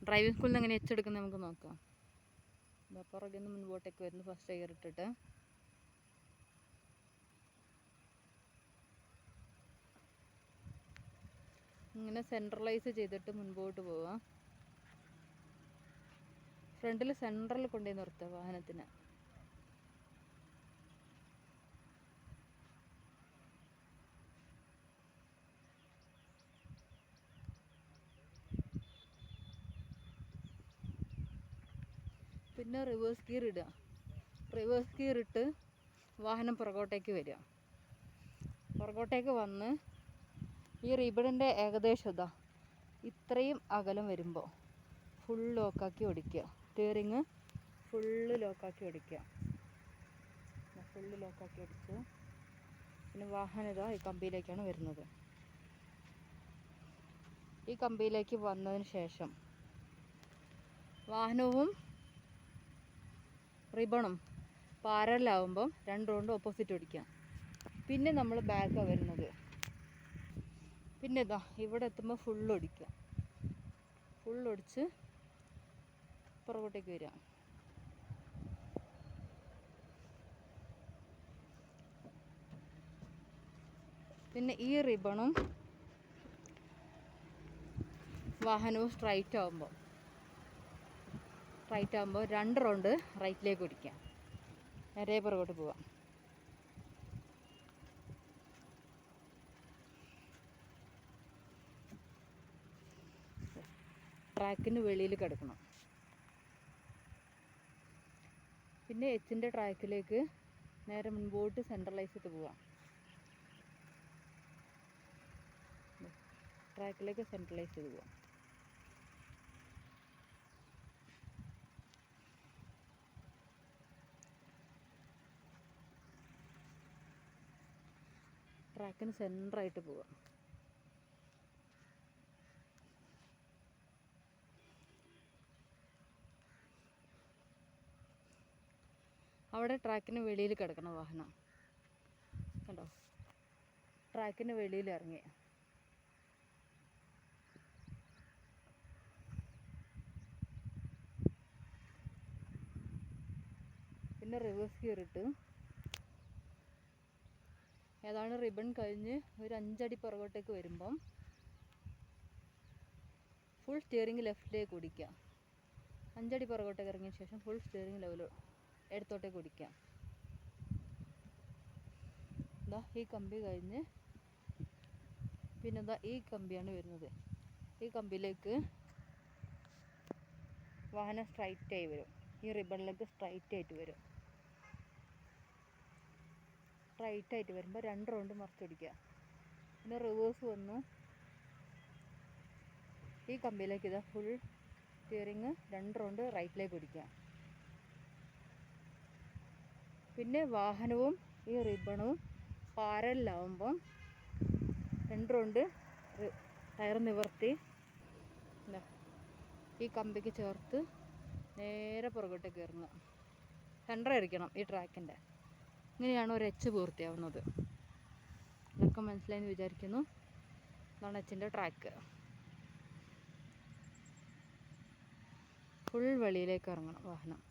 Driving സ്കൂളിൽ നിന്ന് എങ്ങനെ എച്ചെടുക്കുന്നത് നമുക്ക് നോക്കാം. പുറകിൽ നിന്ന് മുൻപോട്ടേക്ക് വരുന്നു. ഫസ്റ്റ് ഗിയർ ഇട്ടിട്ട് ഇങ്ങനെ സെൻട്രലൈസ് ചെയ്തിട്ട് മുൻപോട്ട് പോവാം. ഫ്രണ്ടിൽ സെൻട്രൽ കൊണ്ടുപോയി നിർത്തുക വാഹനത്തിന്. പിന്നെ റിവേഴ്സ് ഗിയർ ഇടുക. റിവേഴ്സ് ഗിയർ ഇട്ട് വാഹനം പുറകോട്ടേക്ക് വരിക. പുറകോട്ടേക്ക് വന്ന് ഈ റിബണിൻ്റെ ഏകദേശം ഇത്രയും അകലം വരുമ്പോൾ ഫുൾ ലോക്കാക്കി ഓടിക്കുക. സ്റ്റിയറിങ് ഫുള്ള് ലോക്കാക്കി ഓടിക്കുക. ഫുള്ള് ലോക്കാക്കി ഓടിച്ച് പിന്നെ വാഹനം ഈ കമ്പിയിലേക്കാണ് വരുന്നത്. ഈ കമ്പിയിലേക്ക് വന്നതിന് ശേഷം വാഹനവും റിബണും പാരലാവുമ്പം രണ്ട് റൗണ്ട് ഓപ്പോസിറ്റ് ഓടിക്കുക. പിന്നെ നമ്മൾ ബാക്കാണ് വരുന്നത്. പിന്നെ ഇവിടെ എത്തുമ്പോൾ ഫുള്ളൊടിക്കുക. ഫുള്ളൊടിച്ച് പുറകോട്ടേക്ക് വരിക. പിന്നെ ഈ റിബണും വാഹനവും സ്ട്രൈറ്റ് ആകുമ്പോൾ രണ്ട് റൗണ്ട് റൈറ്റിലേക്ക് ഓടിക്കുക. നേരെ പുറകോട്ട് പോവാം. ട്രാക്കിന് വെളിയിൽ കിടക്കണം. പിന്നെ എച്ചിൻ്റെ ട്രാക്കിലേക്ക് നേരെ മുൻപോട്ട് സെൻട്രലൈസ് ചെയ്ത് പോവാം. ട്രാക്കിലേക്ക് സെൻട്രലൈസ് ചെയ്ത് പോവാം. ട്രാക്കിന് സെൻറ്ററായിട്ട് പോവാം. അവിടെ ട്രാക്കിന് വെളിയിൽ കിടക്കണം വാഹനം. കണ്ടോ, ട്രാക്കിന് വെളിയിൽ ഇറങ്ങി. പിന്നെ റിവേഴ്സ് ഗിയർ ഇട്ട് ഏതാണ് റിബൺ കഴിഞ്ഞ് ഒരു 5 അടി പുറകോട്ടേക്ക് വരുമ്പം ഫുൾ സ്റ്റിയറിംഗ് ലെഫ്റ്റിലേക്ക് ഓടിക്കുക. 5 അടി പുറകോട്ടേക്ക് ഇറങ്ങിയ ശേഷം ഫുൾ സ്റ്റിയറിംഗ് ഇടത്തോട്ടേക്ക് ഓടിക്കുക. ഈ കമ്പി കഴിഞ്ഞ് പിന്നെ ഈ കമ്പിയാണ് വരുന്നത്. ഈ കമ്പിയിലേക്ക് വാഹനം സ്ട്രൈറ്റായി വരും. ഈ റിബണിലേക്ക് സ്ട്രൈറ്റായിട്ട് വരും. സ്ട്രൈറ്റായിട്ട് വരുമ്പോൾ 2 റൗണ്ട് മറിച്ചൊടിക്കുക. പിന്നെ റിവേഴ്സ് വന്നു ഈ കമ്പിയിലേക്ക് ഫുൾ സ്റ്റിയറിങ് 2 റൗണ്ട് റൈറ്റിലേക്ക് ഓടിക്കുക. പിന്നെ വാഹനവും ഈ റിബണും പാരലാവുമ്പം 2 റൗണ്ട് ടയർ നിവർത്തി ഈ കമ്പിക്ക് ചേർത്ത് നേരെ പുറകോട്ടേക്ക് ഇറങ്ങുക. സെൻറ്ററായിരിക്കണം ഈ ട്രാക്കിൻ്റെ. ഇങ്ങനെയാണ് ഒരു എച്ച് പൂർത്തിയാവുന്നത്. ഇതൊക്കെ മനസ്സിലായെന്ന് വിചാരിക്കുന്നു. ഇതാണ് എച്ചിൻ്റെ ട്രാക്ക്. ഫുൾ വെളിയിലേക്ക് ഇറങ്ങണം വാഹനം.